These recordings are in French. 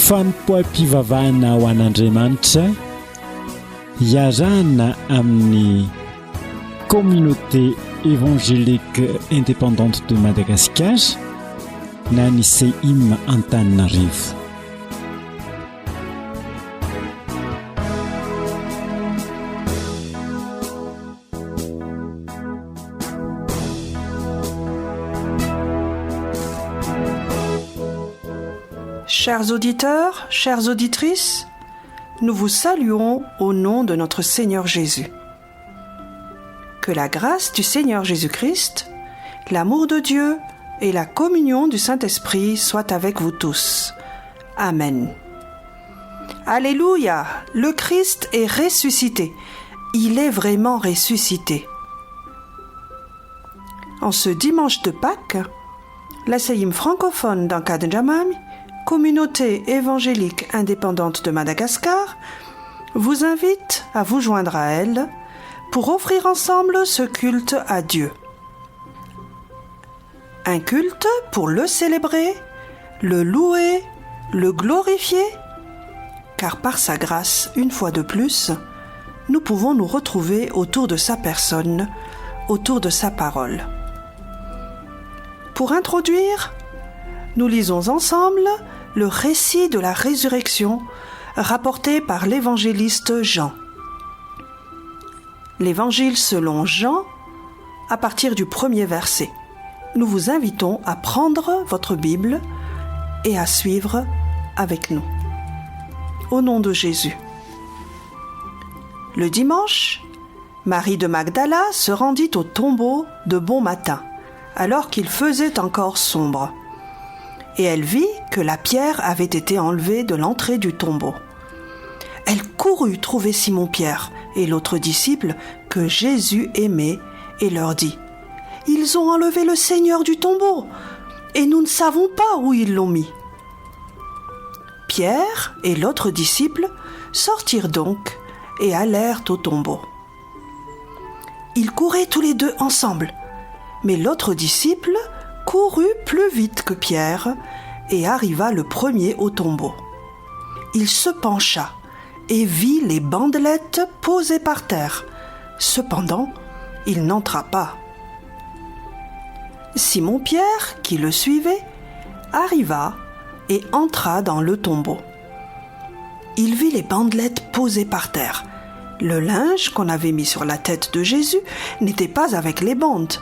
fanompoam-pivavahana ho an'Andriamanitra iarahana amin'ny communauté évangélique indépendante de Madagascar na ny CIM Antananarivo. Chers auditeurs, chères auditrices, nous vous saluons au nom de notre Seigneur Jésus. Que la grâce du Seigneur Jésus-Christ, l'amour de Dieu et la communion du Saint-Esprit soient avec vous tous. Amen. Alléluia, le Christ est ressuscité. Il est vraiment ressuscité. En ce dimanche de Pâques, la CIM francophone d'Ankadinjamami, communauté évangélique indépendante de Madagascar, vous invite à vous joindre à elle pour offrir ensemble ce culte à Dieu. Un culte pour le célébrer, le louer, le glorifier, car par sa grâce, une fois de plus, nous pouvons nous retrouver autour de sa personne, autour de sa parole. Pour introduire, nous lisons ensemble le récit de la résurrection rapporté par l'évangéliste Jean. L'évangile selon Jean, à partir du premier verset. Nous vous invitons à prendre votre Bible et à suivre avec nous. Au nom de Jésus. Le dimanche, Marie de Magdala se rendit au tombeau de bon matin, alors qu'il faisait encore sombre. Et elle vit que la pierre avait été enlevée de l'entrée du tombeau. Elle courut trouver Simon-Pierre et l'autre disciple que Jésus aimait et leur dit « Ils ont enlevé le Seigneur du tombeau et nous ne savons pas où ils l'ont mis. » Pierre et l'autre disciple sortirent donc et allèrent au tombeau. Ils couraient tous les deux ensemble, mais l'autre disciple courut plus vite que Pierre et arriva le premier au tombeau. Il se pencha et vit les bandelettes posées par terre. Cependant, il n'entra pas. Simon-Pierre, qui le suivait, arriva et entra dans le tombeau. Il vit les bandelettes posées par terre. Le linge qu'on avait mis sur la tête de Jésus n'était pas avec les bandes,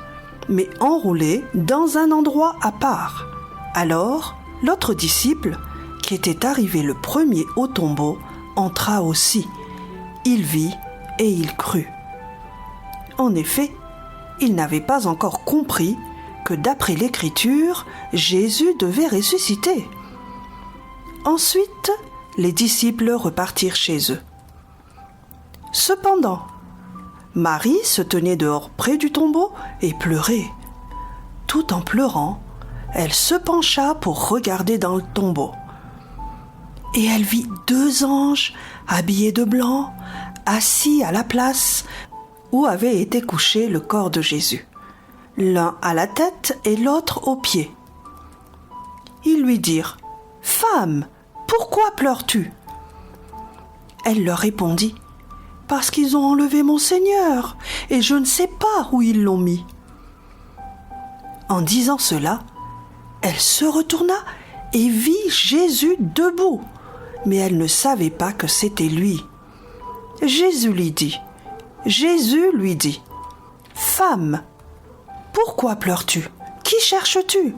mais enroulé dans un endroit à part. Alors, l'autre disciple, qui était arrivé le premier au tombeau, entra aussi. Il vit et il crut. En effet, il n'avait pas encore compris que d'après l'Écriture, Jésus devait ressusciter. Ensuite, les disciples repartirent chez eux. Cependant, Marie se tenait dehors près du tombeau et pleurait. Tout en pleurant, elle se pencha pour regarder dans le tombeau. Et elle vit 2 anges habillés de blanc, assis à la place où avait été couché le corps de Jésus, l'un à la tête et l'autre aux pieds. Ils lui dirent « Femme, pourquoi pleures-tu » Elle leur répondit « Parce qu'ils ont enlevé mon Seigneur, et je ne sais pas où ils l'ont mis. » En disant cela, elle se retourna et vit Jésus debout, mais elle ne savait pas que c'était lui. Jésus lui dit « Femme, pourquoi pleures-tu ? Qui cherches-tu »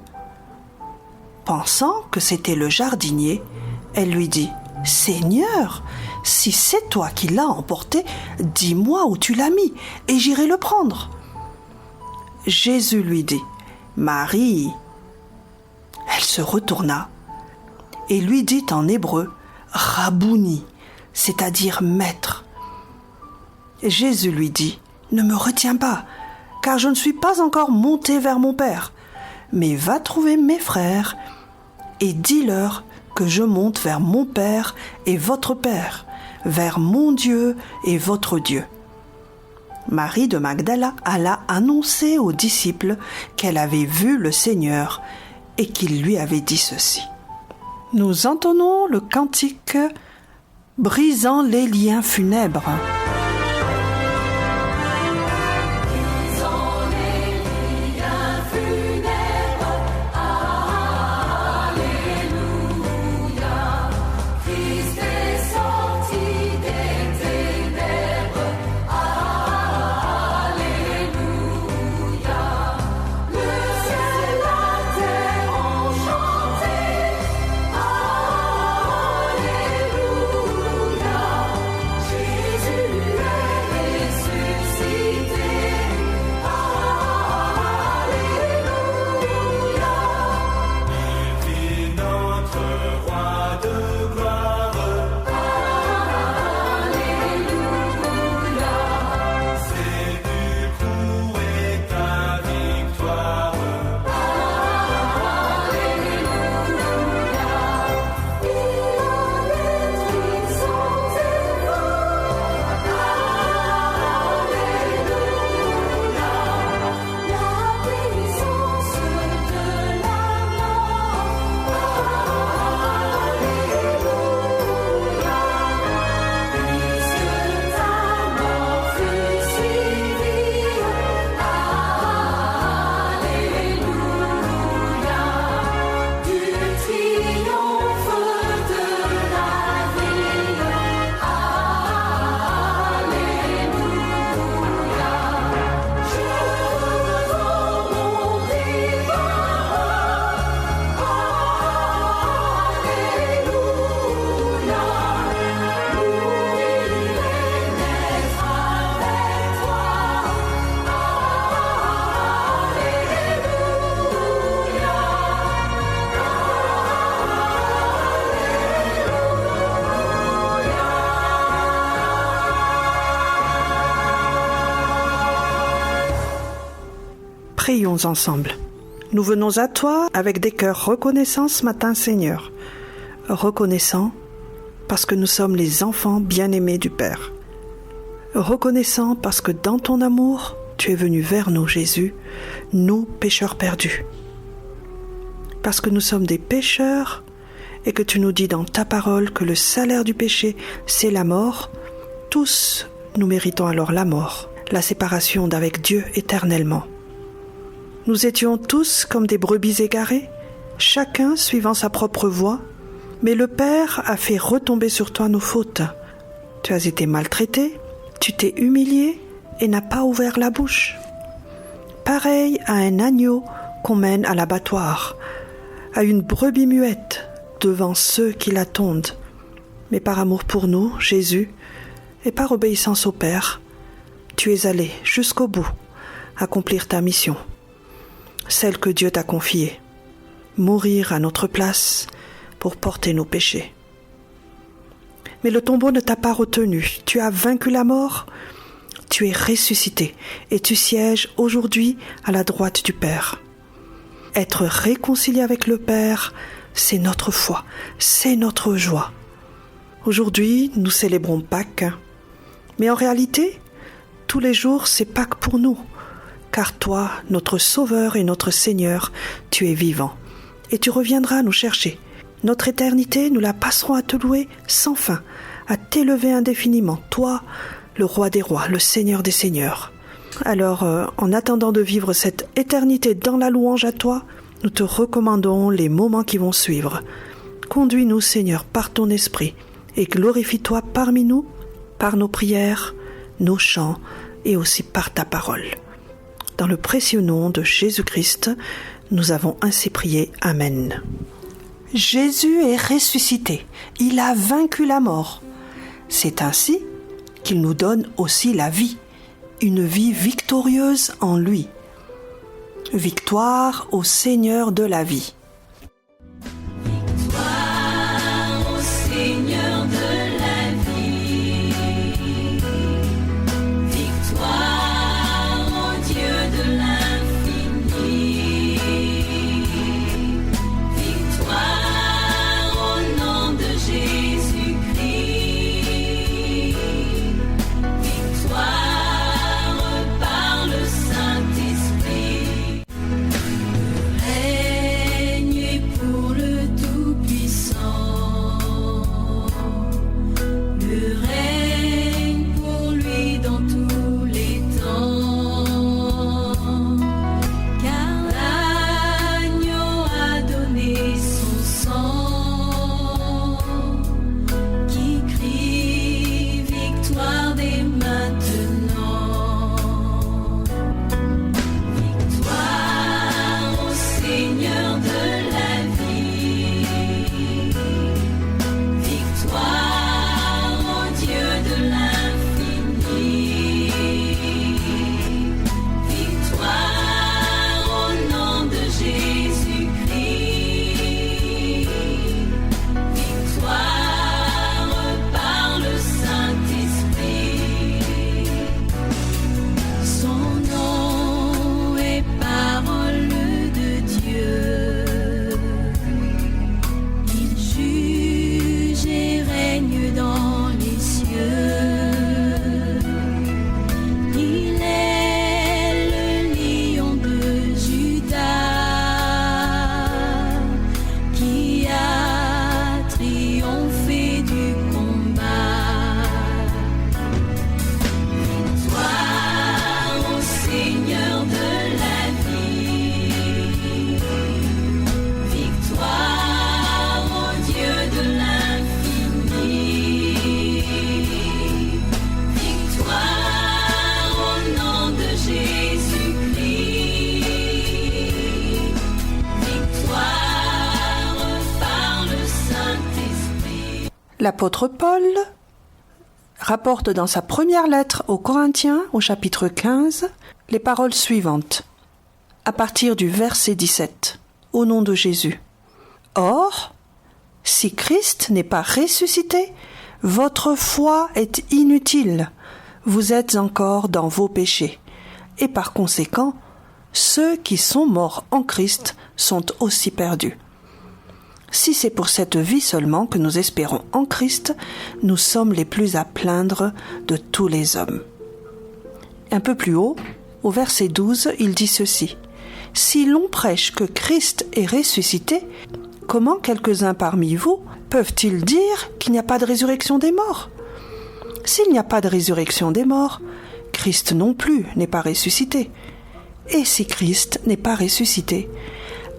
Pensant que c'était le jardinier, elle lui dit « Seigneur, si c'est toi qui l'as emporté, dis-moi où tu l'as mis, et j'irai le prendre. » Jésus lui dit « Marie !» Elle se retourna et lui dit en hébreu « Rabouni », c'est-à-dire « maître ». Jésus lui dit « Ne me retiens pas, car je ne suis pas encore monté vers mon Père, mais va trouver mes frères et dis-leur que je monte vers mon Père et votre Père, vers mon Dieu et votre Dieu. » Marie de Magdala alla annoncer aux disciples qu'elle avait vu le Seigneur et qu'il lui avait dit ceci. Nous entonnons le cantique brisant les liens funèbres. Prions ensemble. Nous venons à toi avec des cœurs reconnaissants ce matin, Seigneur. Reconnaissants parce que nous sommes les enfants bien-aimés du Père. Reconnaissants parce que dans ton amour, tu es venu vers nous, Jésus, nous pécheurs perdus. Parce que nous sommes des pécheurs et que tu nous dis dans ta parole que le salaire du péché, c'est la mort, tous nous méritons alors la mort, la séparation d'avec Dieu éternellement. Nous étions tous comme des brebis égarées, chacun suivant sa propre voie, mais le Père a fait retomber sur toi nos fautes. Tu as été maltraité, tu t'es humilié et n'as pas ouvert la bouche. Pareil à un agneau qu'on mène à l'abattoir, à une brebis muette devant ceux qui l'attendent. Mais par amour pour nous, Jésus, et par obéissance au Père, tu es allé jusqu'au bout, accomplir ta mission, celle que Dieu t'a confiée, mourir à notre place pour porter nos péchés. Mais le tombeau ne t'a pas retenu, tu as vaincu la mort, tu es ressuscité et tu sièges aujourd'hui à la droite du Père. Être réconcilié avec le Père, c'est notre foi, c'est notre joie. Aujourd'hui, nous célébrons Pâques, mais en réalité, tous les jours, c'est Pâques pour nous, car toi, notre Sauveur et notre Seigneur, tu es vivant, et tu reviendras nous chercher. Notre éternité, nous la passerons à te louer sans fin, à t'élever indéfiniment, toi, le Roi des rois, le Seigneur des seigneurs. Alors, en attendant de vivre cette éternité dans la louange à toi, nous te recommandons les moments qui vont suivre. Conduis-nous, Seigneur, par ton esprit, et glorifie-toi parmi nous, par nos prières, nos chants, et aussi par ta parole. Dans le précieux nom de Jésus-Christ, nous avons ainsi prié. Amen. Jésus est ressuscité. Il a vaincu la mort. C'est ainsi qu'il nous donne aussi la vie, une vie victorieuse en lui. Victoire au Seigneur de la vie. Victoire au Seigneur de la vie. Victoire au Dieu de l'infini. Victoire au nom de Jésus-Christ. Victoire par le Saint-Esprit. L'apôtre Paul rapporte dans sa première lettre aux Corinthiens, au chapitre 15, les paroles suivantes, à partir du verset 17, au nom de Jésus. « Or, si Christ n'est pas ressuscité, votre foi est inutile, vous êtes encore dans vos péchés, et par conséquent, ceux qui sont morts en Christ sont aussi perdus. Si c'est pour cette vie seulement que nous espérons en Christ, nous sommes les plus à plaindre de tous les hommes. » Un peu plus haut, au verset 12, il dit ceci. « Si l'on prêche que Christ est ressuscité, comment quelques-uns parmi vous peuvent-ils dire qu'il n'y a pas de résurrection des morts ? S'il n'y a pas de résurrection des morts, Christ non plus n'est pas ressuscité. Et si Christ n'est pas ressuscité,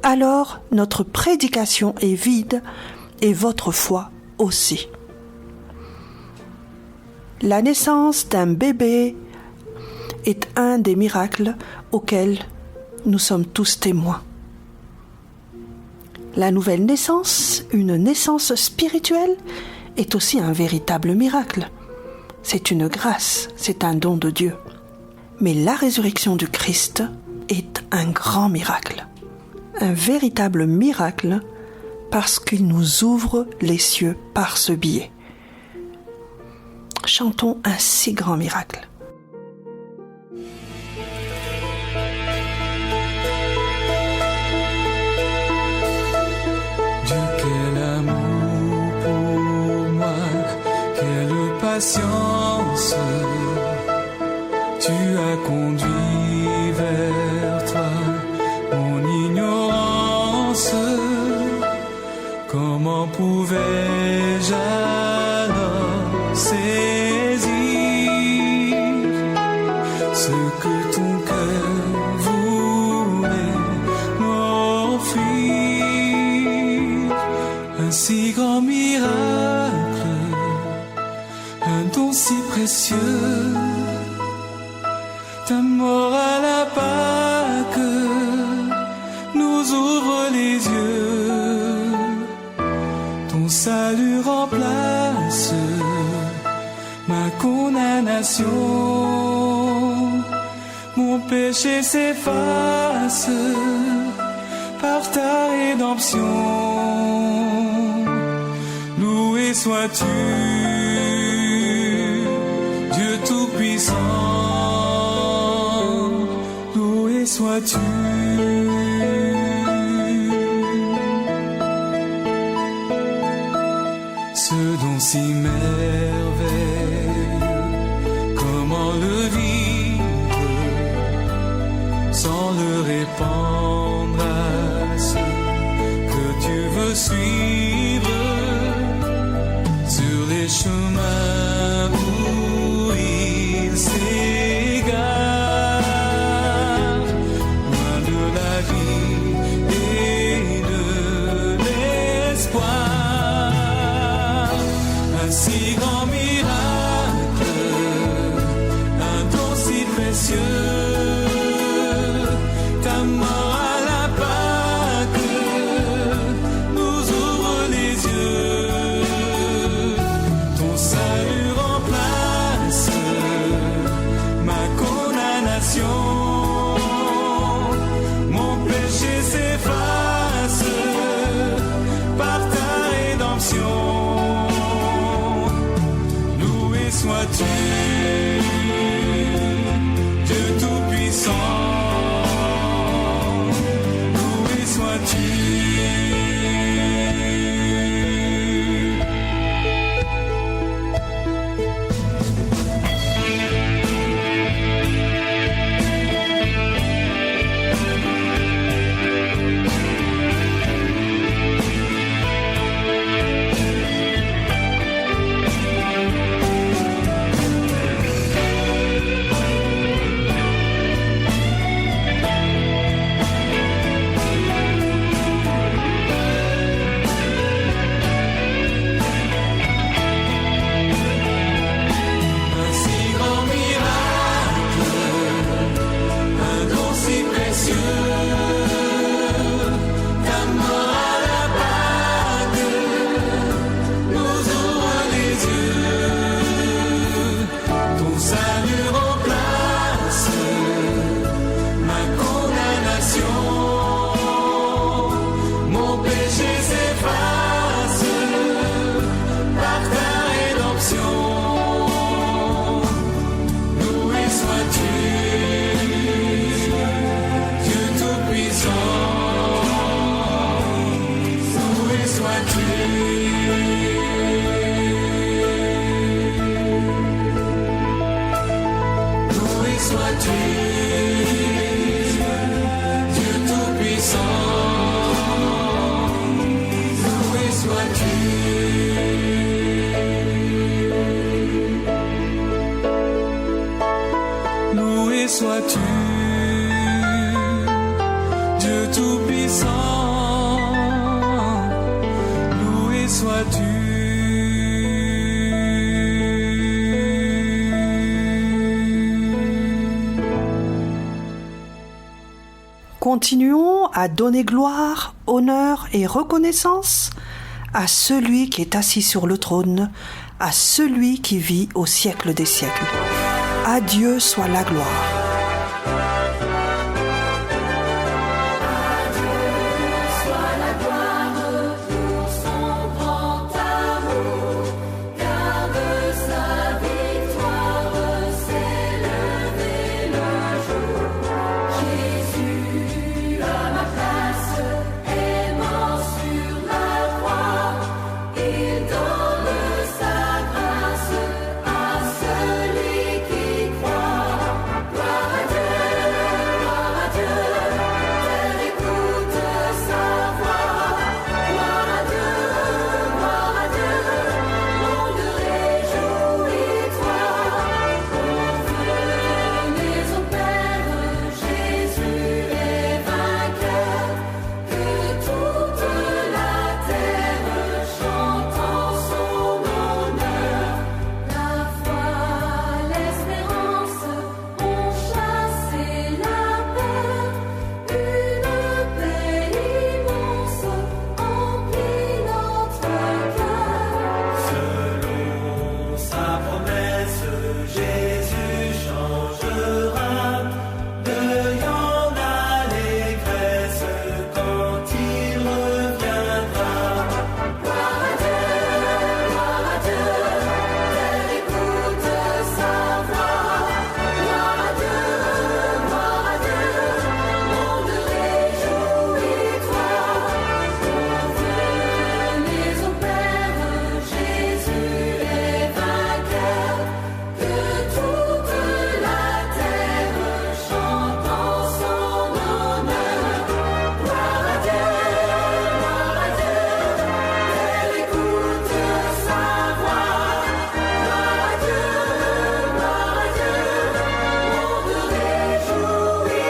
alors notre prédication est vide et votre foi aussi. » La naissance d'un bébé est un des miracles auxquels nous sommes tous témoins. La nouvelle naissance, une naissance spirituelle, est aussi un véritable miracle. C'est une grâce, c'est un don de Dieu. Mais la résurrection du Christ est un grand miracle. Un véritable miracle parce qu'il nous ouvre les cieux par ce biais. Chantons un si grand miracle. Dieu, quel amour pour moi, quelle patience, tu as conduit vers toi mon ignorance. Comment pouvais-je alors saisir ce que ton cœur voulait m'offrir? Un si grand miracle, un don si précieux, ta mort à la Pâque nous ouvre les yeux. Ton salut remplace ma condamnation, mon péché s'efface par ta rédemption. Loué sois-tu, Dieu Tout-Puissant, loué sois-tu. Ce don si merveilleux, comment le vivre sans le répandre à ceux que tu veux suivre sur les chemins où ils s'égarent, loin de la vie et de l'espoir. Un si grand miracle, un don si précieux, ta mort à la Pâque nous ouvre les yeux. Ton salut remplace ma condamnation, mon péché s'efface par ta rédemption. Loué sois-tu, Dieu Tout-Puissant, loué sois-tu. Loué sois-tu, Dieu Tout-Puissant. Loué sois-tu. Loué sois-tu, Dieu Tout-Puissant. Loué sois-tu. Continuons à donner gloire, honneur et reconnaissance à celui qui est assis sur le trône, à celui qui vit au siècle des siècles. À Dieu soit la gloire. Soit la gloire pour son grand amour, car de sa victoire s'est levé le jour. Jésus à ma place est mort sur la croix. Il donne sa grâce à celui qui croit. Gloire à Dieu, tel écoute sa voix. Gloire à Dieu, monde réjouis-toi. Venez au Père, Jésus est vainqueur. Que toute la terre chante en son honneur. La foi, l'espérance ont chassé la peur. Une paix immense emplit notre cœur. Selon sa promesse, Jésus changera deuil en allégresse quand il reviendra. Gloire à Dieu, tel écoute sa voix. Gloire à Dieu, monde réjouis-toi. Venez au Père, Jésus est vainqueur. Que toute la terre chante en son honneur. Gloire à Dieu, tel écoute sa voix. Gloire à Dieu, monde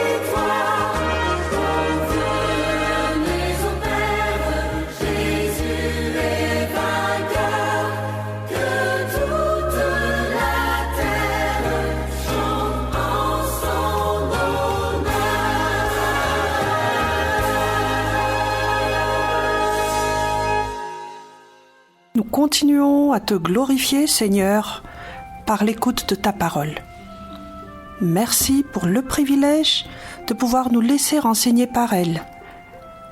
réjouis-toi. Venez au Père, Jésus est vainqueur. Que toute la terre chante en son honneur. Nous continuons à te glorifier, Seigneur, par l'écoute de ta parole. Merci pour le privilège de pouvoir nous laisser enseigner par elle.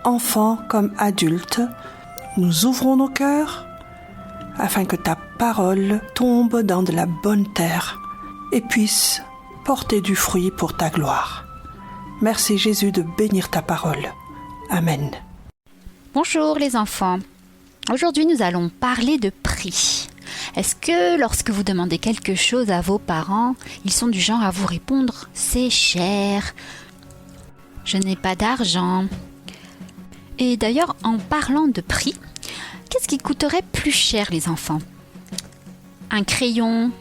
Enfants comme adultes, nous ouvrons nos cœurs afin que ta parole tombe dans de la bonne terre et puisse porter du fruit pour ta gloire. Merci Jésus de bénir ta parole. Amen. Bonjour les enfants. Aujourd'hui, nous allons parler de prix. Est-ce que lorsque vous demandez quelque chose à vos parents, ils sont du genre à vous répondre « c'est cher »,« je n'ai pas d'argent ». Et d'ailleurs, en parlant de prix, qu'est-ce qui coûterait plus cher les enfants ? Un crayon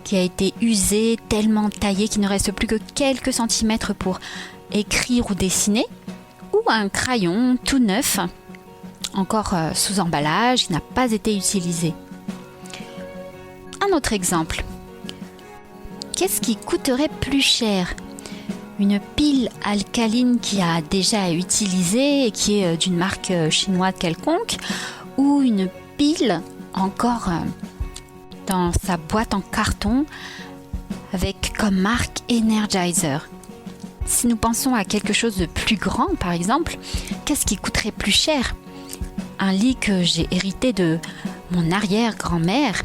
qui a été usé, tellement taillé qu'il ne reste plus que quelques centimètres pour écrire ou dessiner, ou un crayon tout neuf, encore sous emballage, qui n'a pas été utilisé. Un autre exemple. Qu'est-ce qui coûterait plus cher ? Une pile alcaline qui a déjà été utilisée et qui est d'une marque chinoise quelconque, ou une pile encore dans sa boîte en carton avec comme marque Energizer. Si nous pensons à quelque chose de plus grand, par exemple, qu'est-ce qui coûterait plus cher ? Un lit que j'ai hérité de mon arrière-grand-mère,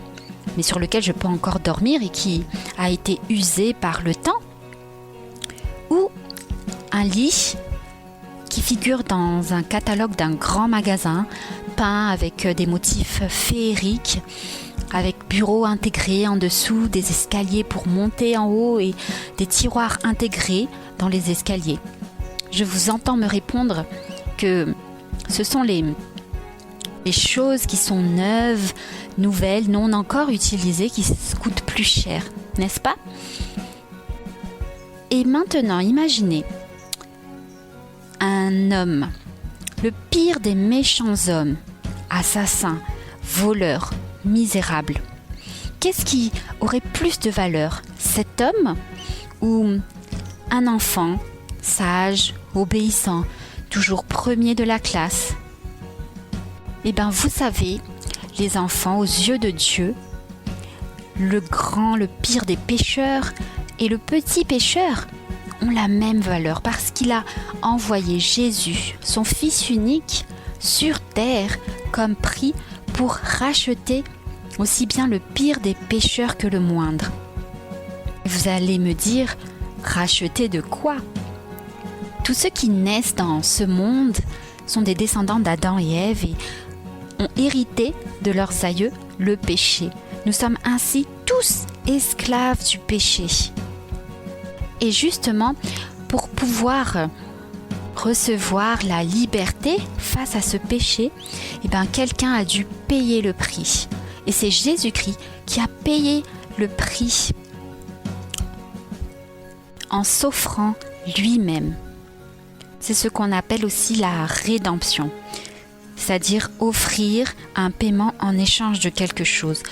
mais sur lequel je peux encore dormir et qui a été usé par le temps, ou un lit qui figure dans un catalogue d'un grand magasin, peint avec des motifs féeriques, avec bureaux intégrés en dessous, des escaliers pour monter en haut et des tiroirs intégrés dans les escaliers. Je vous entends me répondre que ce sont les choses qui sont neuves, nouvelles, non encore utilisées, qui coûtent plus cher, n'est-ce pas? Et maintenant, imaginez un homme, le pire des méchants hommes, assassin, voleur, misérable. Qu'est-ce qui aurait plus de valeur, cet homme ou un enfant, sage, obéissant, toujours premier de la classe? Eh bien, vous savez, les enfants, aux yeux de Dieu, le grand, le pire des pécheurs et le petit pécheur ont la même valeur parce qu'il a envoyé Jésus, son Fils unique, sur terre comme prix pour racheter aussi bien le pire des pécheurs que le moindre. Vous allez me dire, racheter de quoi? Tous ceux qui naissent dans ce monde sont des descendants d'Adam et Ève et ont hérité de leurs aïeux le péché. Nous sommes ainsi tous esclaves du péché. Et justement, pour pouvoir recevoir la liberté face à ce péché, eh bien, quelqu'un a dû payer le prix. Et c'est Jésus-Christ qui a payé le prix en s'offrant lui-même. C'est ce qu'on appelle aussi la rédemption, c'est-à-dire offrir un paiement en échange de quelque chose.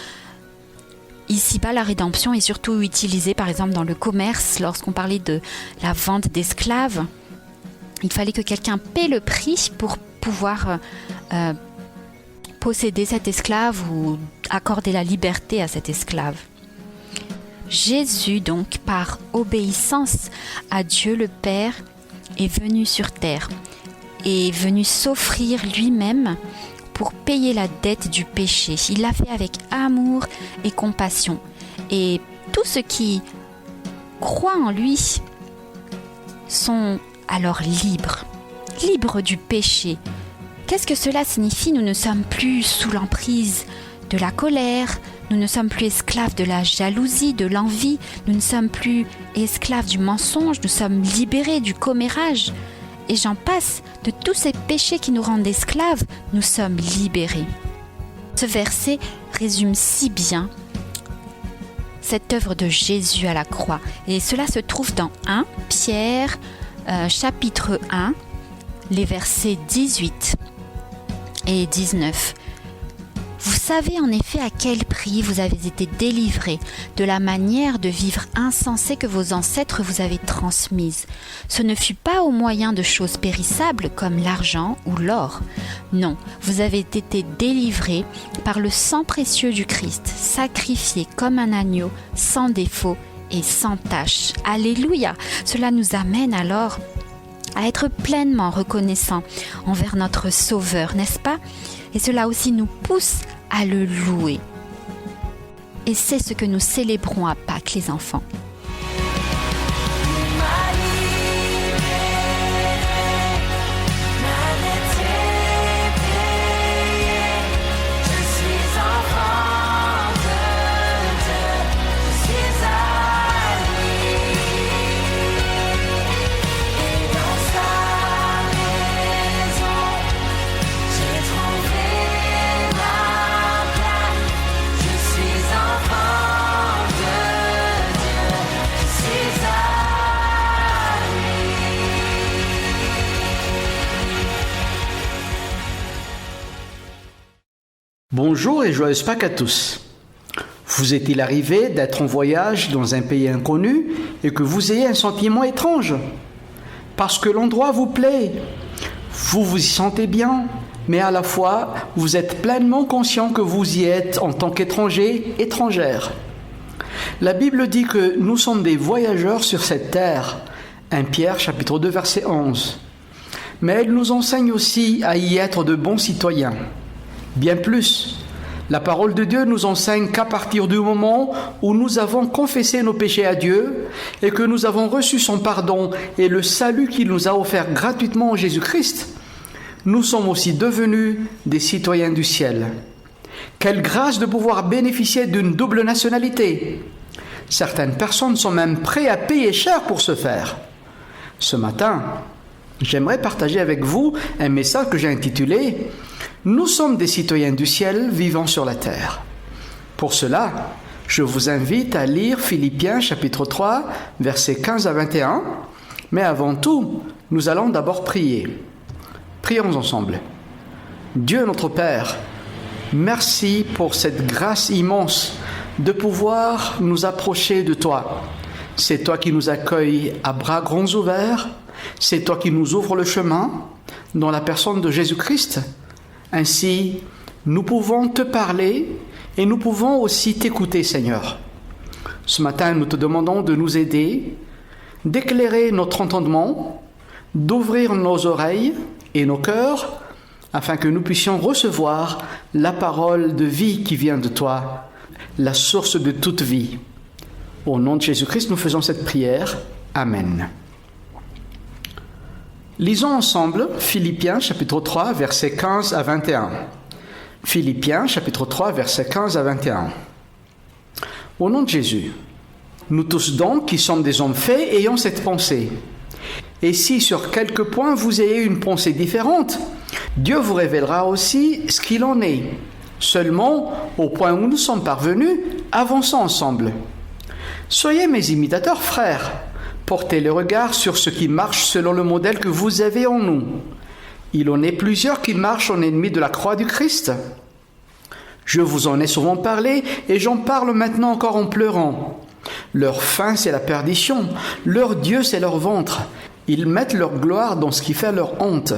Ici-bas, la rédemption est surtout utilisée par exemple dans le commerce, lorsqu'on parlait de la vente d'esclaves. Il fallait que quelqu'un paie le prix pour pouvoir posséder cet esclave ou accorder la liberté à cet esclave. Jésus, donc, par obéissance à Dieu le Père, est venu sur terre, est venu s'offrir lui-même pour payer la dette du péché. Il l'a fait avec amour et compassion. Et tous ceux qui croient en lui sont alors libres, libres du péché. Qu'est-ce que cela signifie? Nous ne sommes plus sous l'emprise de la colère, nous ne sommes plus esclaves de la jalousie, de l'envie, nous ne sommes plus esclaves du mensonge, nous sommes libérés du commérage. Et j'en passe, de tous ces péchés qui nous rendent esclaves, nous sommes libérés. Ce verset résume si bien cette œuvre de Jésus à la croix. Et cela se trouve dans 1 Pierre, chapitre 1, les versets 18 et 19. Vous savez en effet à quel prix vous avez été délivrés de la manière de vivre insensée que vos ancêtres vous avaient transmise. Ce ne fut pas au moyen de choses périssables comme l'argent ou l'or. Non, vous avez été délivrés par le sang précieux du Christ, sacrifié comme un agneau, sans défaut et sans tache. Alléluia! Cela nous amène alors à être pleinement reconnaissants envers notre Sauveur, n'est-ce pas? Et cela aussi nous pousse à le louer. Et c'est ce que nous célébrons à Pâques, les enfants. Bonjour et joyeuse Pâques à tous. Vous est-il arrivé d'être en voyage dans un pays inconnu et que vous ayez un sentiment étrange? Parce que l'endroit vous plaît, vous vous y sentez bien, mais à la fois vous êtes pleinement conscient que vous y êtes en tant qu'étranger, étrangère. La Bible dit que nous sommes des voyageurs sur cette terre, 1 Pierre chapitre 2 verset 11. Mais elle nous enseigne aussi à y être de bons citoyens. Bien plus, La parole de Dieu nous enseigne qu'à partir du moment où nous avons confessé nos péchés à Dieu et que nous avons reçu son pardon et le salut qu'il nous a offert gratuitement en Jésus-Christ, nous sommes aussi devenus des citoyens du ciel. Quelle grâce de pouvoir bénéficier d'une double nationalité. Certaines personnes sont même prêtes à payer cher pour ce faire. Ce matin, j'aimerais partager avec vous un message que j'ai intitulé « Nous sommes des citoyens du ciel vivant sur la terre ». Pour cela, je vous invite à lire Philippiens chapitre 3, versets 15 à 21. Mais avant tout, nous allons d'abord prier. Prions ensemble. Dieu notre Père, merci pour cette grâce immense de pouvoir nous approcher de toi. C'est toi qui nous accueilles à bras grands ouverts. C'est toi qui nous ouvres le chemin dans la personne de Jésus-Christ. Ainsi, nous pouvons te parler et nous pouvons aussi t'écouter, Seigneur. Ce matin, nous te demandons de nous aider, d'éclairer notre entendement, d'ouvrir nos oreilles et nos cœurs afin que nous puissions recevoir la parole de vie qui vient de toi, la source de toute vie. Au nom de Jésus-Christ, nous faisons cette prière. Amen. Lisons ensemble Philippiens chapitre 3, versets 15 à 21. Philippiens chapitre 3, versets 15 à 21. Au nom de Jésus, nous tous donc qui sommes des hommes faits, ayons cette pensée. Et si sur quelques points vous ayez une pensée différente, Dieu vous révélera aussi ce qu'il en est. Seulement, au point où nous sommes parvenus, avançons ensemble. Soyez mes imitateurs, frères. Portez le regard sur ce qui marche selon le modèle que vous avez en nous. Il en est plusieurs qui marchent en ennemis de la croix du Christ. Je vous en ai souvent parlé et j'en parle maintenant encore en pleurant. Leur fin, c'est la perdition. Leur Dieu, c'est leur ventre. Ils mettent leur gloire dans ce qui fait leur honte.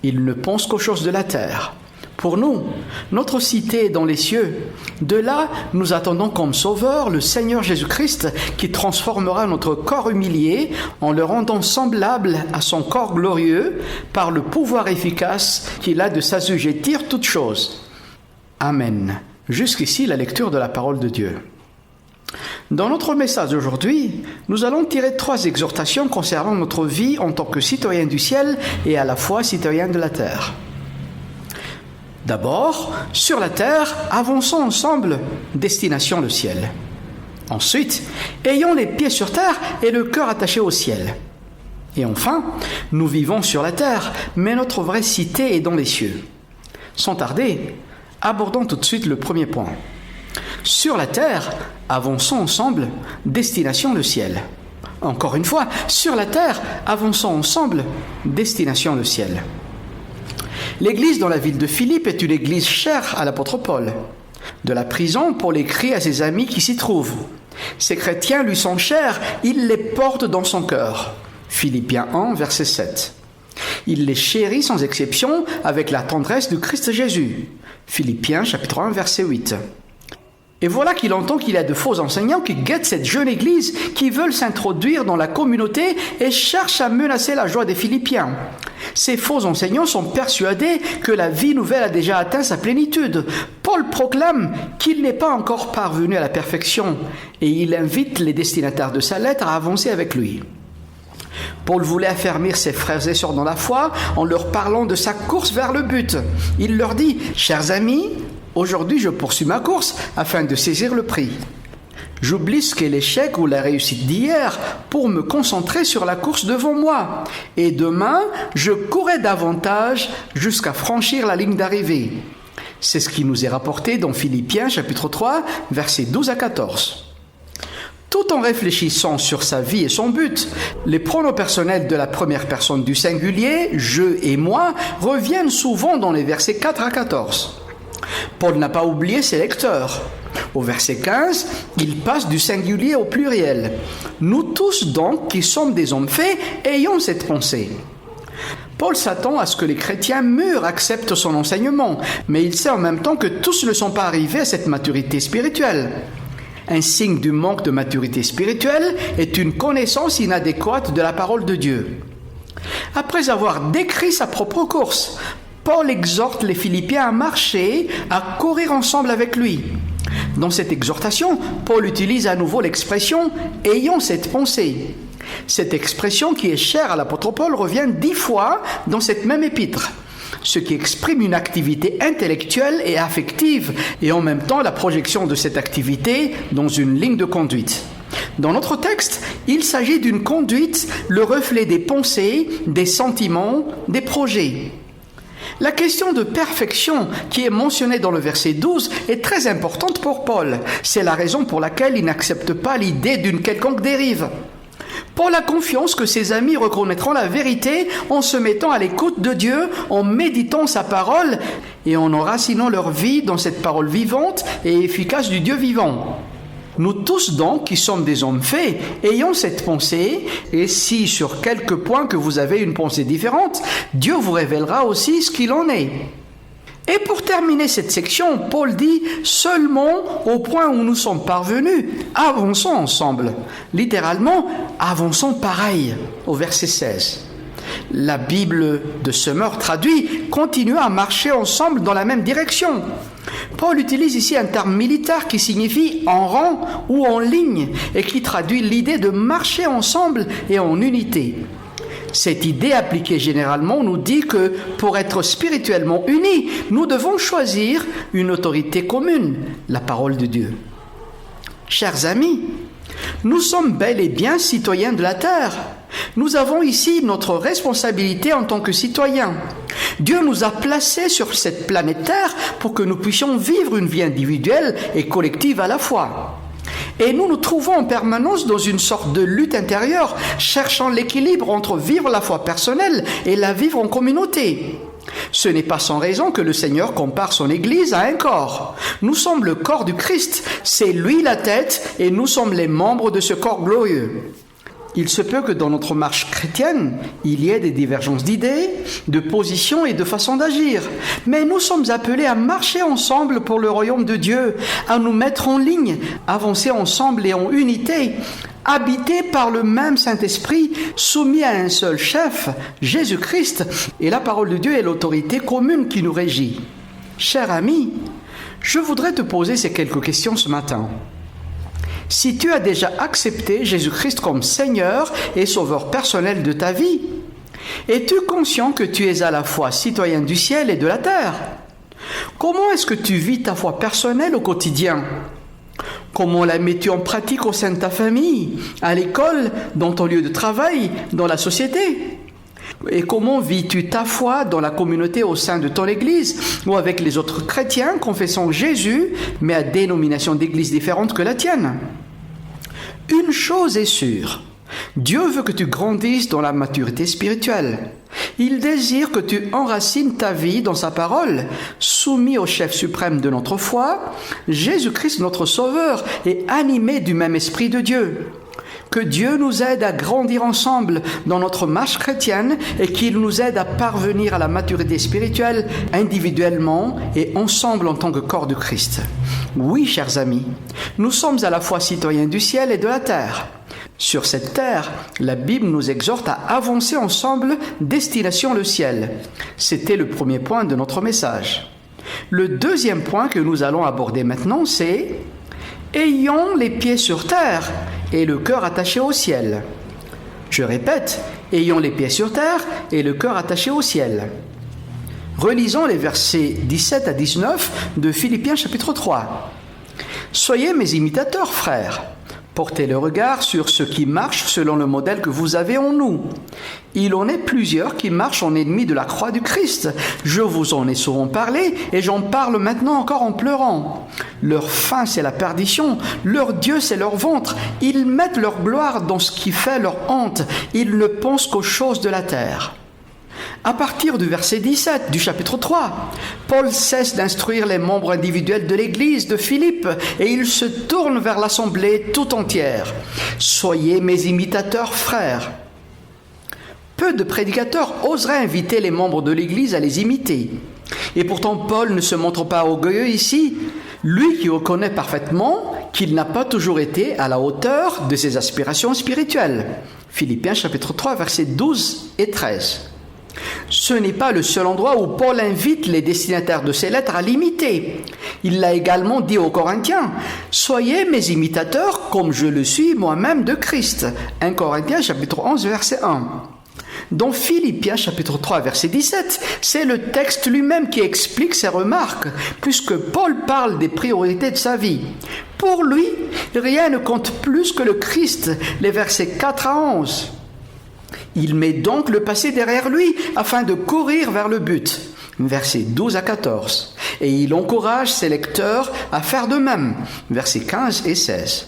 Ils ne pensent qu'aux choses de la terre. Pour nous, notre cité est dans les cieux. De là, nous attendons comme sauveur le Seigneur Jésus-Christ qui transformera notre corps humilié en le rendant semblable à son corps glorieux par le pouvoir efficace qu'il a de s'assujettir toutes choses. Amen. Jusqu'ici, la lecture de la parole de Dieu. Dans notre message d'aujourd'hui, nous allons tirer 3 exhortations concernant notre vie en tant que citoyens du ciel et à la fois citoyens de la terre. D'abord, sur la terre, avançons ensemble, destination le ciel. Ensuite, ayons les pieds sur terre et le cœur attaché au ciel. Et enfin, nous vivons sur la terre, mais notre vraie cité est dans les cieux. Sans tarder, abordons tout de suite le premier point. Sur la terre, avançons ensemble, destination le ciel. Encore une fois, sur la terre, avançons ensemble, destination le ciel. L'église dans la ville de Philippe est une église chère à l'apôtre Paul. De la prison, Paul écrit à ses amis qui s'y trouvent. Ces chrétiens lui sont chers, il les porte dans son cœur. Philippiens 1, verset 7. Il les chérit sans exception avec la tendresse du Christ Jésus. Philippiens chapitre 1, verset 8. Et voilà qu'il entend qu'il y a de faux enseignants qui guettent cette jeune église, qui veulent s'introduire dans la communauté et cherchent à menacer la joie des Philippiens. Ces faux enseignants sont persuadés que la vie nouvelle a déjà atteint sa plénitude. Paul proclame qu'il n'est pas encore parvenu à la perfection et il invite les destinataires de sa lettre à avancer avec lui. Paul voulait affermir ses frères et sœurs dans la foi en leur parlant de sa course vers le but. Il leur dit « Chers amis, aujourd'hui je poursuis ma course afin de saisir le prix. J'oublie ce qu'est l'échec ou la réussite d'hier pour me concentrer sur la course devant moi. Et demain, je courrai davantage jusqu'à franchir la ligne d'arrivée. » C'est ce qui nous est rapporté dans Philippiens chapitre 3, versets 12 à 14. Tout en réfléchissant sur sa vie et son but, les pronoms personnels de la première personne du singulier, je et moi, reviennent souvent dans les versets 4 à 14. Paul n'a pas oublié ses lecteurs. Au verset 15, il passe du singulier au pluriel. Nous tous donc, qui sommes des hommes faits, ayons cette pensée. Paul s'attend à ce que les chrétiens mûrs acceptent son enseignement, mais il sait en même temps que tous ne sont pas arrivés à cette maturité spirituelle. Un signe du manque de maturité spirituelle est une connaissance inadéquate de la parole de Dieu. Après avoir décrit sa propre course, Paul exhorte les Philippiens à marcher, à courir ensemble avec lui. Dans cette exhortation, Paul utilise à nouveau l'expression « ayons cette pensée ». Cette expression qui est chère à l'apôtre Paul revient 10 fois dans cette même épître, ce qui exprime une activité intellectuelle et affective et en même temps la projection de cette activité dans une ligne de conduite. Dans notre texte, il s'agit d'une conduite, le reflet des pensées, des sentiments, des projets. La question de perfection qui est mentionnée dans le verset 12 est très importante pour Paul. C'est la raison pour laquelle il n'accepte pas l'idée d'une quelconque dérive. Paul a confiance que ses amis reconnaîtront la vérité en se mettant à l'écoute de Dieu, en méditant sa parole et en enracinant leur vie dans cette parole vivante et efficace du Dieu vivant. Nous tous donc, qui sommes des hommes faits, ayons cette pensée, et si sur quelques points que vous avez une pensée différente, Dieu vous révélera aussi ce qu'il en est. Et pour terminer cette section, Paul dit « Seulement au point où nous sommes parvenus, avançons ensemble ». Littéralement, avançons pareil, au verset 16. La Bible de Summer traduit « Continuons à marcher ensemble dans la même direction ». Paul utilise ici un terme militaire qui signifie en rang ou en ligne et qui traduit l'idée de marcher ensemble et en unité. Cette idée appliquée généralement nous dit que pour être spirituellement unis, nous devons choisir une autorité commune, la parole de Dieu. Chers amis, nous sommes bel et bien citoyens de la terre. Nous avons ici notre responsabilité en tant que citoyens. Dieu nous a placés sur cette planète Terre pour que nous puissions vivre une vie individuelle et collective à la fois. Et nous nous trouvons en permanence dans une sorte de lutte intérieure, cherchant l'équilibre entre vivre la foi personnelle et la vivre en communauté. Ce n'est pas sans raison que le Seigneur compare son Église à un corps. Nous sommes le corps du Christ, c'est lui la tête et nous sommes les membres de ce corps glorieux. Il se peut que dans notre marche chrétienne, il y ait des divergences d'idées, de positions et de façons d'agir. Mais nous sommes appelés à marcher ensemble pour le royaume de Dieu, à nous mettre en ligne, avancer ensemble et en unité, habités par le même Saint-Esprit, soumis à un seul chef, Jésus-Christ, et la parole de Dieu est l'autorité commune qui nous régit. Cher ami, je voudrais te poser ces quelques questions ce matin. Si tu as déjà accepté Jésus-Christ comme Seigneur et Sauveur personnel de ta vie, es-tu conscient que tu es à la fois citoyen du ciel et de la terre? Comment est-ce que tu vis ta foi personnelle au quotidien? Comment la mets-tu en pratique au sein de ta famille, à l'école, dans ton lieu de travail, dans la société? Et comment vis-tu ta foi dans la communauté au sein de ton église ou avec les autres chrétiens confessant Jésus, mais à dénomination d'église différente que la tienne? Une chose est sûre, Dieu veut que tu grandisses dans la maturité spirituelle. Il désire que tu enracines ta vie dans sa parole, soumis au chef suprême de notre foi, Jésus-Christ notre Sauveur, et animé du même Esprit de Dieu. Que Dieu nous aide à grandir ensemble dans notre marche chrétienne et qu'il nous aide à parvenir à la maturité spirituelle individuellement et ensemble en tant que corps de Christ. Oui, chers amis, nous sommes à la fois citoyens du ciel et de la terre. Sur cette terre, la Bible nous exhorte à avancer ensemble, destination le ciel. C'était le premier point de notre message. Le deuxième point que nous allons aborder maintenant, c'est « Ayons les pieds sur terre et le cœur attaché au ciel ». Je répète, « Ayons les pieds sur terre et le cœur attaché au ciel ». Relisons les versets 17 à 19 de Philippiens chapitre 3. « Soyez mes imitateurs, frères. Portez le regard sur ceux qui marchent selon le modèle que vous avez en nous. Il en est plusieurs qui marchent en ennemis de la croix du Christ. Je vous en ai souvent parlé et j'en parle maintenant encore en pleurant. Leur fin, c'est la perdition. Leur Dieu, c'est leur ventre. Ils mettent leur gloire dans ce qui fait leur honte. Ils ne pensent qu'aux choses de la terre. » À partir du verset 17 du chapitre 3, Paul cesse d'instruire les membres individuels de l'église de Philippe et il se tourne vers l'assemblée tout entière. « Soyez mes imitateurs, frères. » Peu de prédicateurs oseraient inviter les membres de l'église à les imiter. Et pourtant, Paul ne se montre pas orgueilleux ici, lui qui reconnaît parfaitement qu'il n'a pas toujours été à la hauteur de ses aspirations spirituelles. Philippiens chapitre 3, versets 12 et 13. Ce n'est pas le seul endroit où Paul invite les destinataires de ses lettres à l'imiter. Il l'a également dit aux Corinthiens, « Soyez mes imitateurs comme je le suis moi-même de Christ. » 1 Corinthiens chapitre 11 verset 1. Dans Philippiens chapitre 3 verset 17, c'est le texte lui-même qui explique ces remarques, puisque Paul parle des priorités de sa vie. Pour lui, rien ne compte plus que le Christ, les versets 4 à 11. Il met donc le passé derrière lui afin de courir vers le but. Versets 12 à 14. Et il encourage ses lecteurs à faire de même. Versets 15 et 16.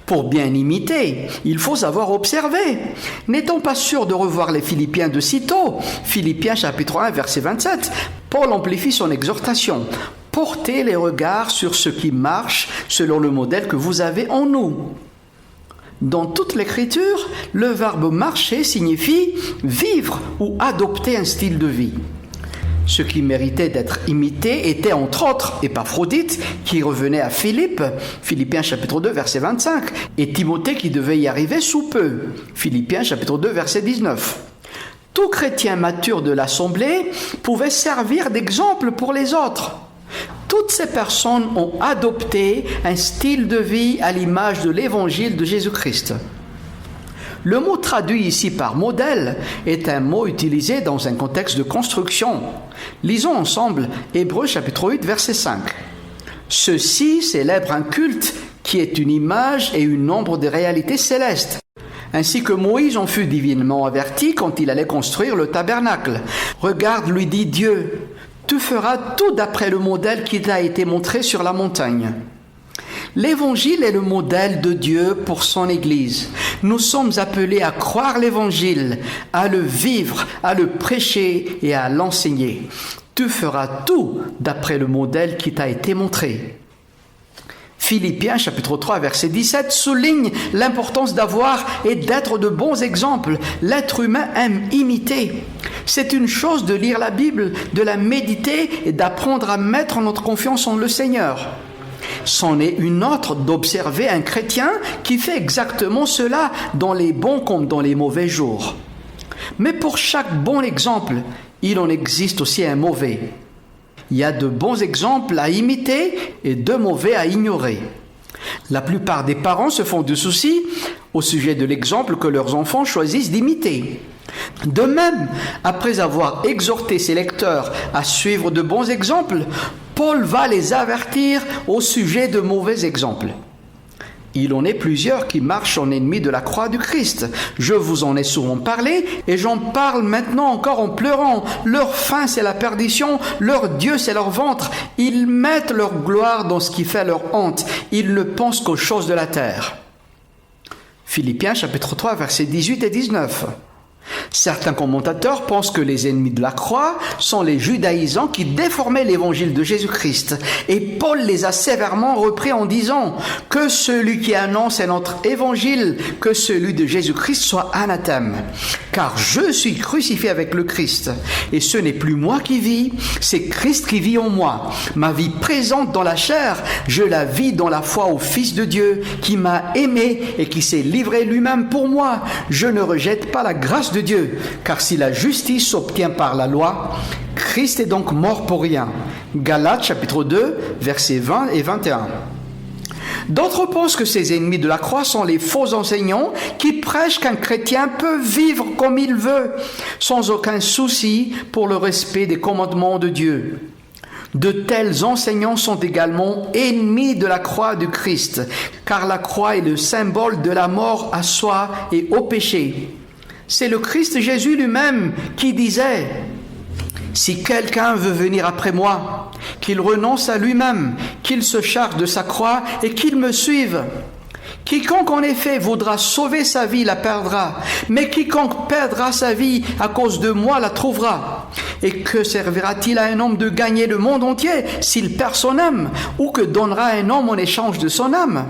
Pour bien imiter, il faut savoir observer. N'étant pas sûr de revoir les Philippiens de sitôt, Philippiens chapitre 1 verset 27, Paul amplifie son exhortation. Portez les regards sur ce qui marche selon le modèle que vous avez en nous. Dans toute l'écriture, le verbe marcher signifie vivre ou adopter un style de vie. Ce qui méritait d'être imité était entre autres Épaphrodite qui revenait à Philippe, Philippiens chapitre 2 verset 25, et Timothée qui devait y arriver sous peu, Philippiens chapitre 2 verset 19. Tout chrétien mature de l'assemblée pouvait servir d'exemple pour les autres. Toutes ces personnes ont adopté un style de vie à l'image de l'évangile de Jésus-Christ. Le mot traduit ici par modèle est un mot utilisé dans un contexte de construction. Lisons ensemble Hébreux chapitre 8 verset 5. Ceux-ci célèbrent un culte qui est une image et une ombre des réalités célestes. Ainsi que Moïse en fut divinement averti quand il allait construire le tabernacle. Regarde, lui dit Dieu, tu feras tout d'après le modèle qui t'a été montré sur la montagne. L'Évangile est le modèle de Dieu pour son Église. Nous sommes appelés à croire l'Évangile, à le vivre, à le prêcher et à l'enseigner. Tu feras tout d'après le modèle qui t'a été montré. Philippiens chapitre 3 verset 17 souligne l'importance d'avoir et d'être de bons exemples. L'être humain aime imiter. C'est une chose de lire la Bible, de la méditer et d'apprendre à mettre notre confiance en le Seigneur. C'en est une autre d'observer un chrétien qui fait exactement cela dans les bons comme dans les mauvais jours. Mais pour chaque bon exemple, il en existe aussi un mauvais. Il y a de bons exemples à imiter et de mauvais à ignorer. La plupart des parents se font du souci au sujet de l'exemple que leurs enfants choisissent d'imiter. De même, après avoir exhorté ses lecteurs à suivre de bons exemples, Paul va les avertir au sujet de mauvais exemples. Il en est plusieurs qui marchent en ennemis de la croix du Christ. Je vous en ai souvent parlé et j'en parle maintenant encore en pleurant. Leur fin c'est la perdition, leur Dieu c'est leur ventre. Ils mettent leur gloire dans ce qui fait leur honte. Ils ne pensent qu'aux choses de la terre. Philippiens chapitre 3 versets 18 et 19. Certains commentateurs pensent que les ennemis de la croix sont les judaïsants qui déformaient l'évangile de Jésus-Christ. Et Paul les a sévèrement repris en disant que celui qui annonce un autre évangile que celui de Jésus-Christ soit anathème. Car je suis crucifié avec le Christ. Et ce n'est plus moi qui vis, c'est Christ qui vit en moi. Ma vie présente dans la chair, je la vis dans la foi au Fils de Dieu qui m'a aimé et qui s'est livré lui-même pour moi. Je ne rejette pas la grâce de Dieu, car si la justice s'obtient par la loi, Christ est donc mort pour rien. Galates chapitre 2, versets 20 et 21. D'autres pensent que ces ennemis de la croix sont les faux enseignants qui prêchent qu'un chrétien peut vivre comme il veut, sans aucun souci pour le respect des commandements de Dieu. De tels enseignants sont également ennemis de la croix du Christ, car la croix est le symbole de la mort à soi et au péché. C'est le Christ Jésus lui-même qui disait « Si quelqu'un veut venir après moi, qu'il renonce à lui-même, qu'il se charge de sa croix et qu'il me suive. Quiconque en effet voudra sauver sa vie la perdra, mais quiconque perdra sa vie à cause de moi la trouvera. Et que servira-t-il à un homme de gagner le monde entier s'il perd son âme? Ou que donnera un homme en échange de son âme »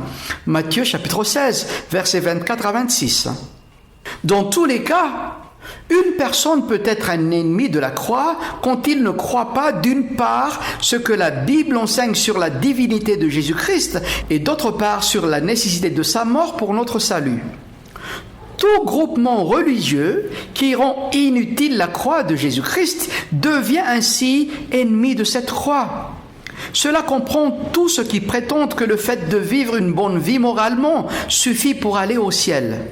Matthieu chapitre 16, versets 24 à 26. Dans tous les cas, une personne peut être un ennemi de la croix quand il ne croit pas d'une part ce que la Bible enseigne sur la divinité de Jésus-Christ et d'autre part sur la nécessité de sa mort pour notre salut. Tout groupement religieux qui rend inutile la croix de Jésus-Christ devient ainsi ennemi de cette croix. Cela comprend tous ceux qui prétendent que le fait de vivre une bonne vie moralement suffit pour aller au ciel.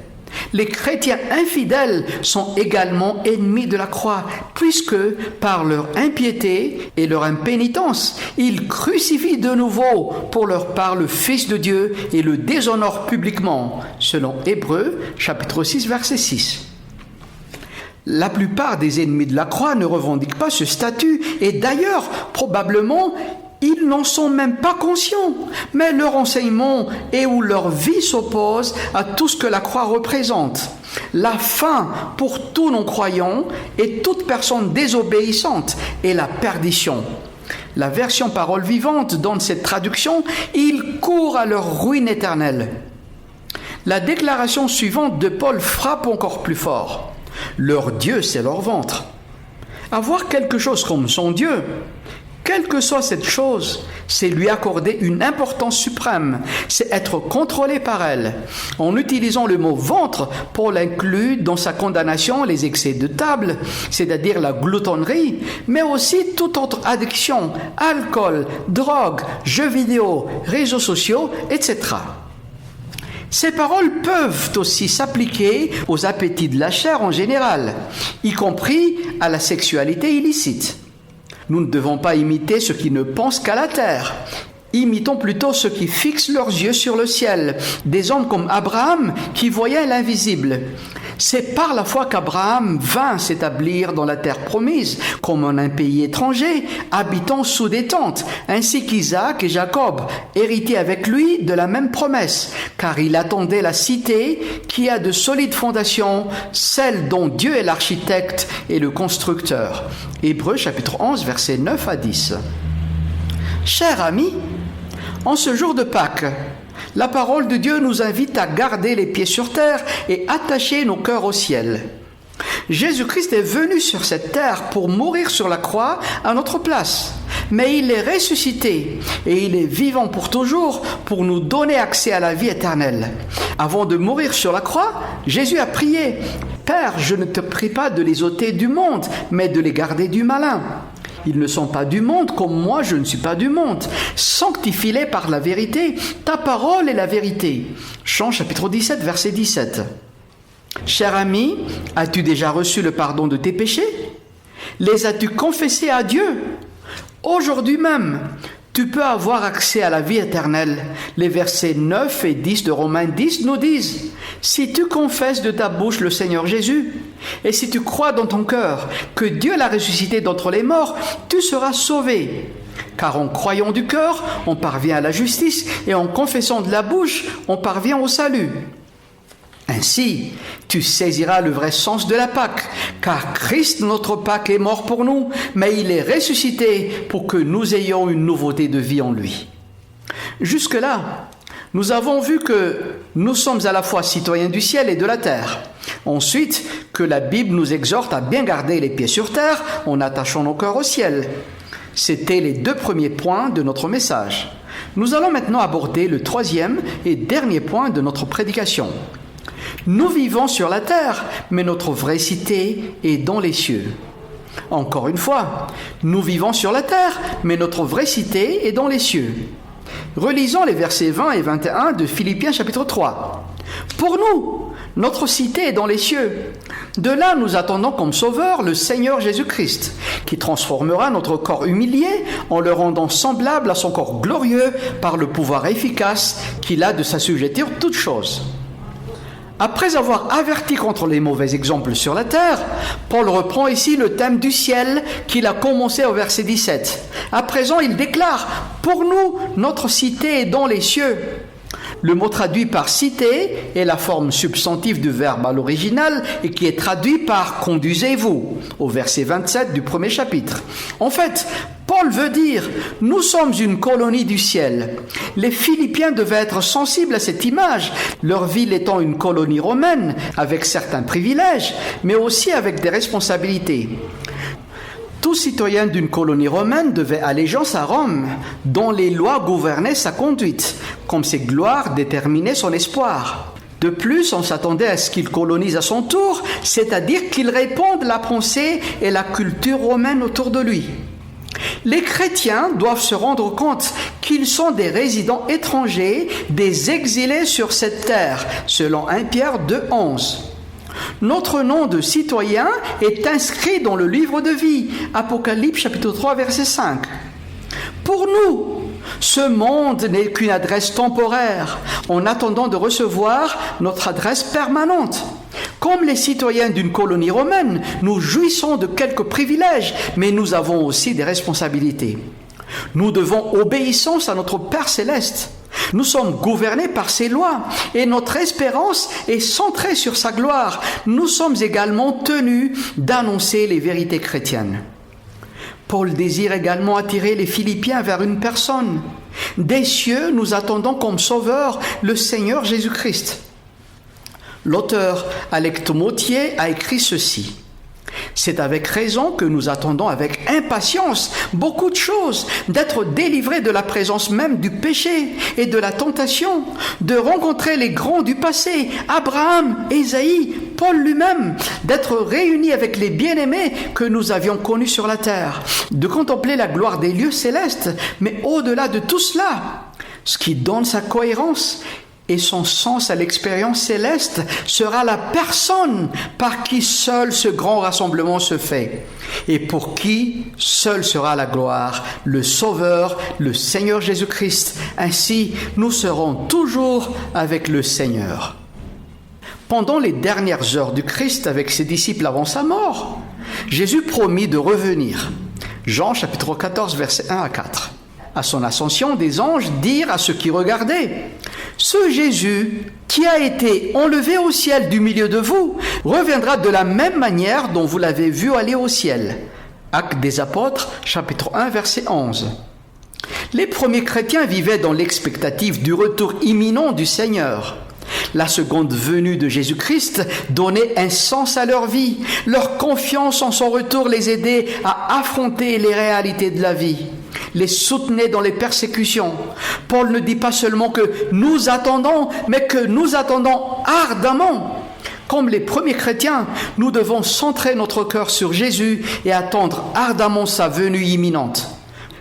Les chrétiens infidèles sont également ennemis de la croix, puisque par leur impiété et leur impénitence, ils crucifient de nouveau pour leur part le Fils de Dieu et le déshonorent publiquement, selon Hébreux chapitre 6 verset 6. La plupart des ennemis de la croix ne revendiquent pas ce statut, et d'ailleurs, probablement, ils n'en sont même pas conscients, mais leur enseignement et ou leur vie s'opposent à tout ce que la croix représente. La fin pour tout non-croyant et toute personne désobéissante est la perdition. La version Parole vivante donne cette traduction « Ils courent à leur ruine éternelle ». La déclaration suivante de Paul frappe encore plus fort. Leur Dieu, c'est leur ventre. Avoir quelque chose comme son Dieu, quelle que soit cette chose, c'est lui accorder une importance suprême, c'est être contrôlé par elle. En utilisant le mot ventre, Paul inclut dans sa condamnation les excès de table, c'est-à-dire la gloutonnerie, mais aussi toute autre addiction, alcool, drogue, jeux vidéo, réseaux sociaux, etc. Ces paroles peuvent aussi s'appliquer aux appétits de la chair en général, y compris à la sexualité illicite. Nous ne devons pas imiter ceux qui ne pensent qu'à la terre. Imitons plutôt ceux qui fixent leurs yeux sur le ciel, des hommes comme Abraham qui voyaient l'invisible. C'est par la foi qu'Abraham vint s'établir dans la terre promise, comme en un pays étranger, habitant sous des tentes, ainsi qu'Isaac et Jacob, héritiers avec lui de la même promesse, car il attendait la cité qui a de solides fondations, celle dont Dieu est l'architecte et le constructeur. Hébreux chapitre 11, versets 9 à 10. Chers amis, en ce jour de Pâques, la parole de Dieu nous invite à garder les pieds sur terre et attacher nos cœurs au ciel. Jésus-Christ est venu sur cette terre pour mourir sur la croix à notre place. Mais il est ressuscité et il est vivant pour toujours pour nous donner accès à la vie éternelle. Avant de mourir sur la croix, Jésus a prié « Père, je ne te prie pas de les ôter du monde, mais de les garder du malin. » Ils ne sont pas du monde, comme moi je ne suis pas du monde. Sanctifie-les par la vérité, ta parole est la vérité. Jean chapitre 17, verset 17. Cher ami, as-tu déjà reçu le pardon de tes péchés? Les as-tu confessés à Dieu? Aujourd'hui même, tu peux avoir accès à la vie éternelle. Les versets 9 et 10 de Romains 10 nous disent « Si tu confesses de ta bouche le Seigneur Jésus, et si tu crois dans ton cœur que Dieu l'a ressuscité d'entre les morts, tu seras sauvé. Car en croyant du cœur, on parvient à la justice, et en confessant de la bouche, on parvient au salut. » Ainsi, tu saisiras le vrai sens de la Pâque, car Christ, notre Pâque, est mort pour nous, mais il est ressuscité pour que nous ayons une nouveauté de vie en lui. Jusque-là, nous avons vu que nous sommes à la fois citoyens du ciel et de la terre. Ensuite, que la Bible nous exhorte à bien garder les pieds sur terre en attachant nos cœurs au ciel. C'étaient les deux premiers points de notre message. Nous allons maintenant aborder le troisième et dernier point de notre prédication. Nous vivons sur la terre, mais notre vraie cité est dans les cieux. Encore une fois, nous vivons sur la terre, mais notre vraie cité est dans les cieux. Relisons les versets 20 et 21 de Philippiens chapitre 3. Pour nous, notre cité est dans les cieux. De là, nous attendons comme sauveur le Seigneur Jésus-Christ, qui transformera notre corps humilié en le rendant semblable à son corps glorieux par le pouvoir efficace qu'il a de s'assujettir toutes choses. Après avoir averti contre les mauvais exemples sur la terre, Paul reprend ici le thème du ciel qu'il a commencé au verset 17. À présent, il déclare « Pour nous, notre cité est dans les cieux ». Le mot traduit par « cité » est la forme substantive du verbe à l'original et qui est traduit par « conduisez-vous » au verset 27 du premier chapitre. En fait, Paul veut dire « Nous sommes une colonie du ciel ». Les Philippiens devaient être sensibles à cette image, leur ville étant une colonie romaine avec certains privilèges, mais aussi avec des responsabilités. Tout citoyen d'une colonie romaine devait allégeance à Rome, dont les lois gouvernaient sa conduite, comme ses gloires déterminaient son espoir. De plus, on s'attendait à ce qu'il colonise à son tour, c'est-à-dire qu'il réponde la pensée et la culture romaine autour de lui. Les chrétiens doivent se rendre compte qu'ils sont des résidents étrangers, des exilés sur cette terre, selon 1 Pierre 2,11. Notre nom de citoyen est inscrit dans le livre de vie, Apocalypse chapitre 3, verset 5. Pour nous, ce monde n'est qu'une adresse temporaire, en attendant de recevoir notre adresse permanente. Comme les citoyens d'une colonie romaine, nous jouissons de quelques privilèges, mais nous avons aussi des responsabilités. Nous devons obéissance à notre Père céleste. Nous sommes gouvernés par ses lois et notre espérance est centrée sur sa gloire. Nous sommes également tenus d'annoncer les vérités chrétiennes. Paul désire également attirer les Philippiens vers une personne. Des cieux, nous attendons comme sauveur le Seigneur Jésus-Christ. L'auteur Alectomotier a écrit ceci. C'est avec raison que nous attendons avec impatience beaucoup de choses, d'être délivrés de la présence même du péché et de la tentation, de rencontrer les grands du passé, Abraham, Ésaïe, Paul lui-même, d'être réunis avec les bien-aimés que nous avions connus sur la terre, de contempler la gloire des lieux célestes, mais au-delà de tout cela, ce qui donne sa cohérence et son sens à l'expérience céleste sera la personne par qui seul ce grand rassemblement se fait et pour qui seul sera la gloire, le Sauveur, le Seigneur Jésus-Christ. Ainsi, nous serons toujours avec le Seigneur. Pendant les dernières heures du Christ avec ses disciples avant sa mort, Jésus promit de revenir. Jean chapitre 14, versets 1 à 4. À son ascension, des anges dirent à ceux qui regardaient « Ce Jésus qui a été enlevé au ciel du milieu de vous reviendra de la même manière dont vous l'avez vu aller au ciel. » Actes des apôtres, chapitre 1, verset 11. Les premiers chrétiens vivaient dans l'expectative du retour imminent du Seigneur. La seconde venue de Jésus-Christ donnait un sens à leur vie. Leur confiance en son retour les aidait à affronter les réalités de la vie, les soutenait dans les persécutions. Paul ne dit pas seulement que nous attendons, mais que nous attendons ardemment. Comme les premiers chrétiens, nous devons centrer notre cœur sur Jésus et attendre ardemment sa venue imminente.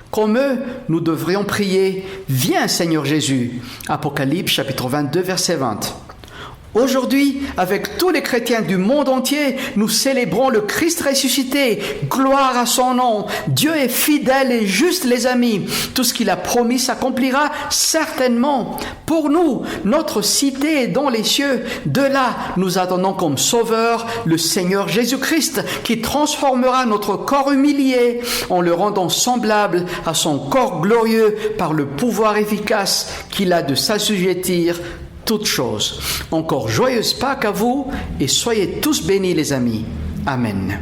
Comme eux, nous devrions prier « Viens Seigneur Jésus » Apocalypse chapitre 22 verset 20. Aujourd'hui, avec tous les chrétiens du monde entier, nous célébrons le Christ ressuscité. Gloire à son nom. Dieu est fidèle et juste, les amis. Tout ce qu'il a promis s'accomplira certainement. Pour nous, notre cité est dans les cieux. De là, nous attendons comme sauveur le Seigneur Jésus-Christ qui transformera notre corps humilié en le rendant semblable à son corps glorieux par le pouvoir efficace qu'il a de s'assujettir toutes choses. Encore joyeuse Pâques à vous et soyez tous bénis les amis. Amen.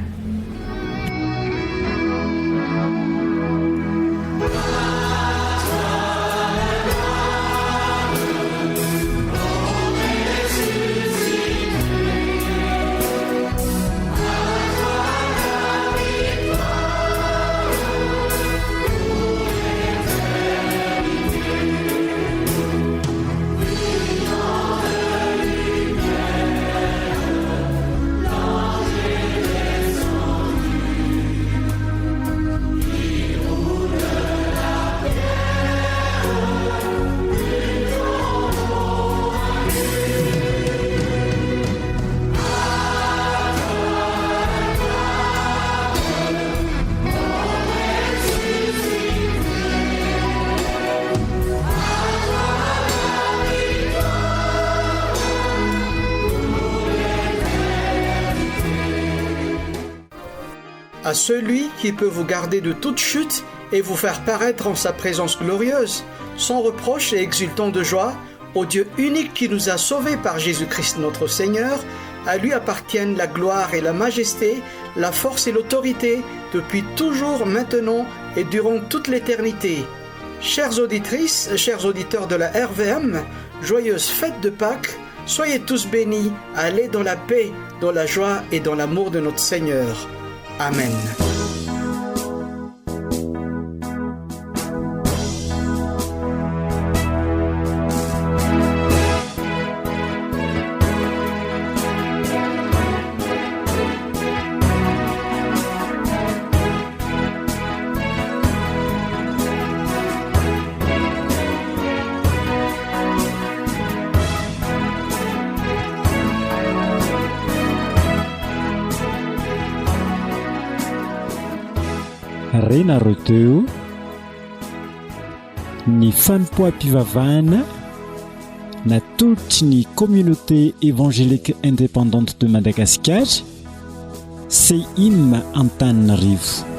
À celui qui peut vous garder de toute chute et vous faire paraître en sa présence glorieuse, sans reproche et exultant de joie, au Dieu unique qui nous a sauvés par Jésus-Christ notre Seigneur, à lui appartiennent la gloire et la majesté, la force et l'autorité, depuis toujours, maintenant et durant toute l'éternité. Chères auditrices, chers auditeurs de la RVM, joyeuse fête de Pâques, soyez tous bénis, allez dans la paix, dans la joie et dans l'amour de notre Seigneur. Amen. renareo teo ny fanompoam-pivavahana natolotry ny communauté évangélique indépendante de Madagascar CIM Antananarivo.